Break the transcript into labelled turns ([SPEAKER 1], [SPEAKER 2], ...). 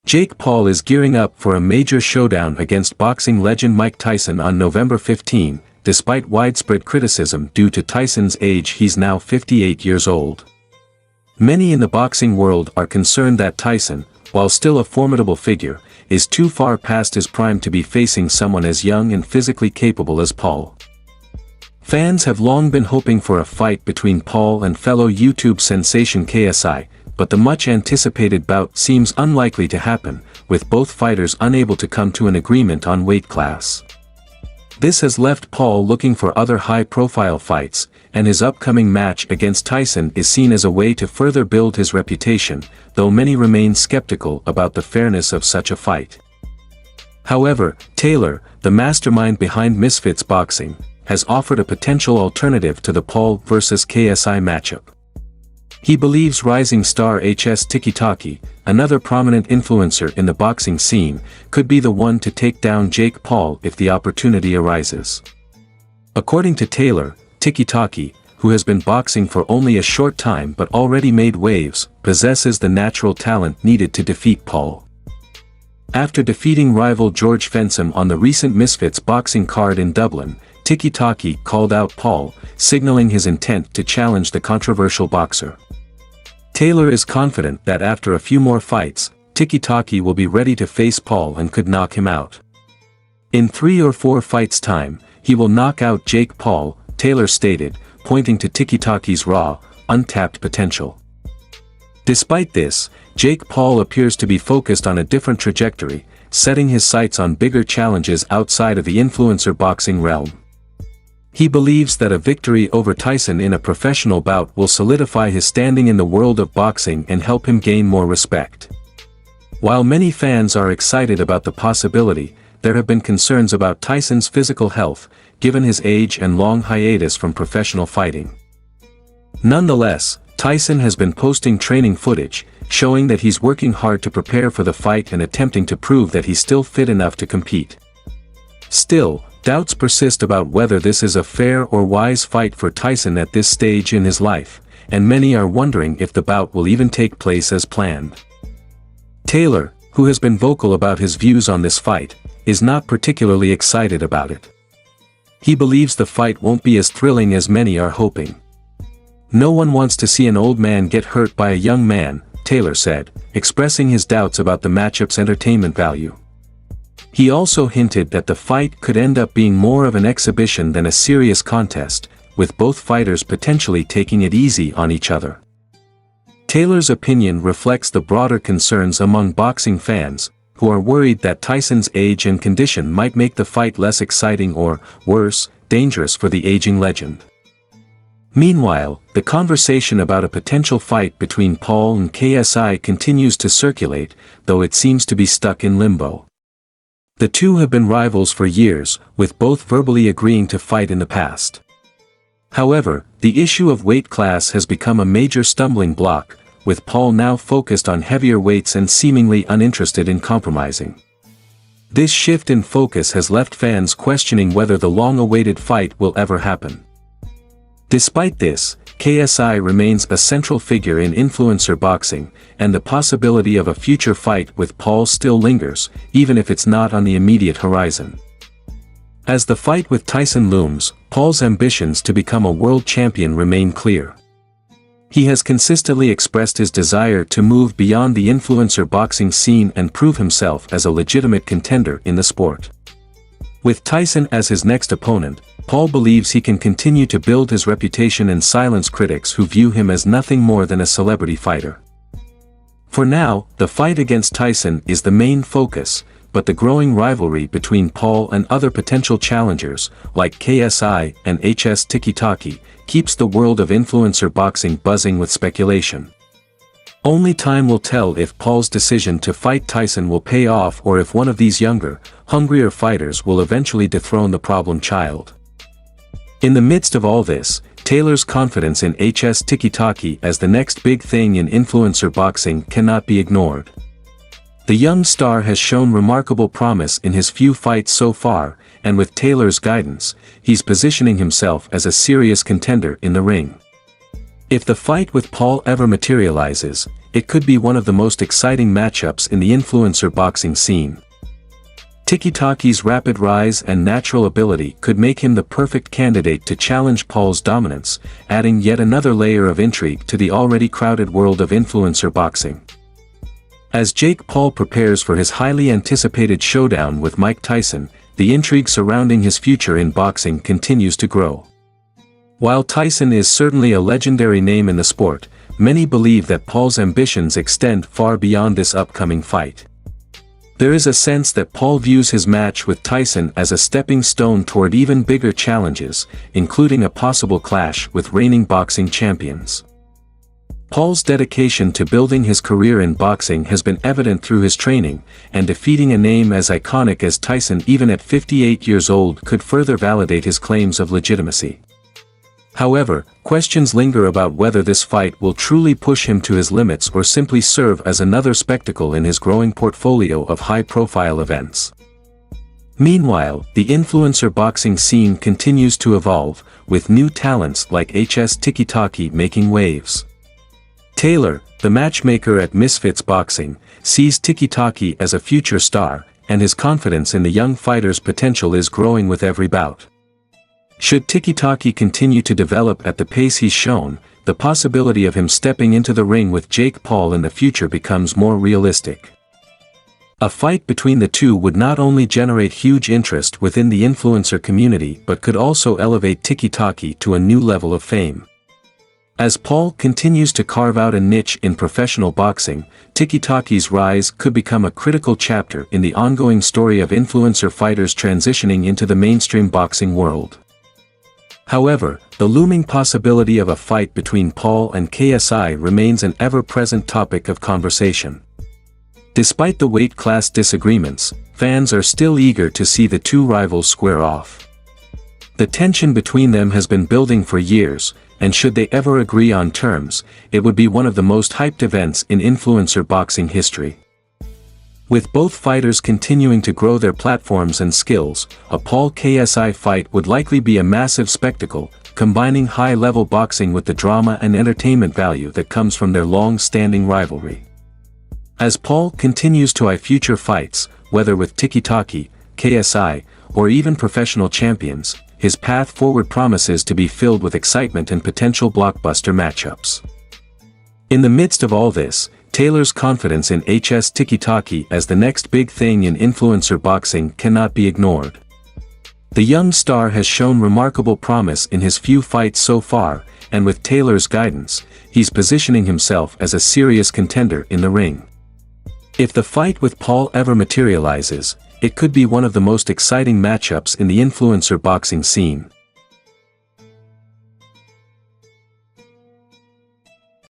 [SPEAKER 1] Jake Paul is gearing up for a major showdown against boxing legend Mike Tyson on November 15, despite widespread criticism due to Tyson's age. He's now 58 years old. Many in the boxing world are concerned that Tyson, while still a formidable figure, is too far past his prime to be facing someone as young and physically capable as Paul. Fans have long been hoping for a fight between Paul and fellow YouTube sensation KSI, but the much-anticipated bout seems unlikely to happen, with both fighters unable to come to an agreement on weight class. This has left Paul looking for other high-profile fights, and his upcoming match against Tyson is seen as a way to further build his reputation, though many remain skeptical about the fairness of such a fight. However, Taylor, the mastermind behind Misfits Boxing, has offered a potential alternative to the Paul vs. KSI matchup. He believes rising star HS Tiki-Taki, another prominent influencer in the boxing scene, could be the one to take down Jake Paul if the opportunity arises. According to Taylor, Tiki-Taki, who has been boxing for only a short time but already made waves, possesses the natural talent needed to defeat Paul. After defeating rival George Fensom on the recent Misfits boxing card in Dublin, Tiki-Taki called out Paul, signaling his intent to challenge the controversial boxer. Taylor is confident that after a few more fights, Tiki-Taki will be ready to face Paul and could knock him out. In 3 or 4 fights' time, he will knock out Jake Paul, Taylor stated, pointing to Tiki-Taki's raw, untapped potential. Despite this, Jake Paul appears to be focused on a different trajectory, setting his sights on bigger challenges outside of the influencer boxing realm. He believes that a victory over Tyson in a professional bout will solidify his standing in the world of boxing and help him gain more respect. While many fans are excited about the possibility, there have been concerns about Tyson's physical health, given his age and long hiatus from professional fighting. Nonetheless, Tyson has been posting training footage, showing that he's working hard to prepare for the fight and attempting to prove that he's still fit enough to compete. Still, doubts persist about whether this is a fair or wise fight for Tyson at this stage in his life, and many are wondering if the bout will even take place as planned. Taylor, who has been vocal about his views on this fight, is not particularly excited about it. He believes the fight won't be as thrilling as many are hoping. "No one wants to see an old man get hurt by a young man," Taylor said, expressing his doubts about the matchup's entertainment value. He also hinted that the fight could end up being more of an exhibition than a serious contest, with both fighters potentially taking it easy on each other. Taylor's opinion reflects the broader concerns among boxing fans, who are worried that Tyson's age and condition might make the fight less exciting or, worse, dangerous for the aging legend. Meanwhile, the conversation about a potential fight between Paul and KSI continues to circulate, though it seems to be stuck in limbo. The two have been rivals for years, with both verbally agreeing to fight in the past. However, the issue of weight class has become a major stumbling block, with Paul now focused on heavier weights and seemingly uninterested in compromising. This shift in focus has left fans questioning whether the long-awaited fight will ever happen. Despite this, KSI remains a central figure in influencer boxing, and the possibility of a future fight with Paul still lingers, even if it's not on the immediate horizon. As the fight with Tyson looms, Paul's ambitions to become a world champion remain clear. He has consistently expressed his desire to move beyond the influencer boxing scene and prove himself as a legitimate contender in the sport. With Tyson as his next opponent, Paul believes he can continue to build his reputation and silence critics who view him as nothing more than a celebrity fighter. For now, the fight against Tyson is the main focus, but the growing rivalry between Paul and other potential challengers, like KSI and HS Tiki-Taki, keeps the world of influencer boxing buzzing with speculation. Only time will tell if Paul's decision to fight Tyson will pay off or if one of these younger, hungrier fighters will eventually dethrone the problem child. In the midst of all this, Taylor's confidence in HS Tiki-Taki as the next big thing in influencer boxing cannot be ignored. The young star has shown remarkable promise in his few fights so far, and with Taylor's guidance, he's positioning himself as a serious contender in the ring. If the fight with Paul ever materializes, it could be one of the most exciting matchups in the influencer boxing scene. Tiki-Taki's rapid rise and natural ability could make him the perfect candidate to challenge Paul's dominance, adding yet another layer of intrigue to the already crowded world of influencer boxing. As Jake Paul prepares for his highly anticipated showdown with Mike Tyson, the intrigue surrounding his future in boxing continues to grow. While Tyson is certainly a legendary name in the sport, many believe that Paul's ambitions extend far beyond this upcoming fight. There is a sense that Paul views his match with Tyson as a stepping stone toward even bigger challenges, including a possible clash with reigning boxing champions. Paul's dedication to building his career in boxing has been evident through his training, and defeating a name as iconic as Tyson even at 58 years old could further validate his claims of legitimacy. However, questions linger about whether this fight will truly push him to his limits or simply serve as another spectacle in his growing portfolio of high-profile events. Meanwhile, the influencer boxing scene continues to evolve, with new talents like Tiki-Taki making waves. Taylor, the matchmaker at Misfits Boxing, sees Tiki-Taki as a future star, and his confidence in the young fighter's potential is growing with every bout. Should Tiki-Taki continue to develop at the pace he's shown, the possibility of him stepping into the ring with Jake Paul in the future becomes more realistic. A fight between the two would not only generate huge interest within the influencer community but could also elevate Tiki-Taki to a new level of fame. As Paul continues to carve out a niche in professional boxing, Tiki-Taki's rise could become a critical chapter in the ongoing story of influencer fighters transitioning into the mainstream boxing world. However, the looming possibility of a fight between Paul and KSI remains an ever-present topic of conversation. Despite the weight class disagreements, fans are still eager to see the two rivals square off. The tension between them has been building for years, and should they ever agree on terms, it would be one of the most hyped events in influencer boxing history. With both fighters continuing to grow their platforms and skills, a Paul-KSI fight would likely be a massive spectacle, combining high-level boxing with the drama and entertainment value that comes from their long-standing rivalry. As Paul continues to eye future fights, whether with Tiki-Taki, KSI, or even professional champions, his path forward promises to be filled with excitement and potential blockbuster matchups. In the midst of all this, Taylor's confidence in Tiki-Taki as the next big thing in influencer boxing cannot be ignored. The young star has shown remarkable promise in his few fights so far, and with Taylor's guidance, he's positioning himself as a serious contender in the ring. If the fight with Paul ever materializes, it could be one of the most exciting matchups in the influencer boxing scene.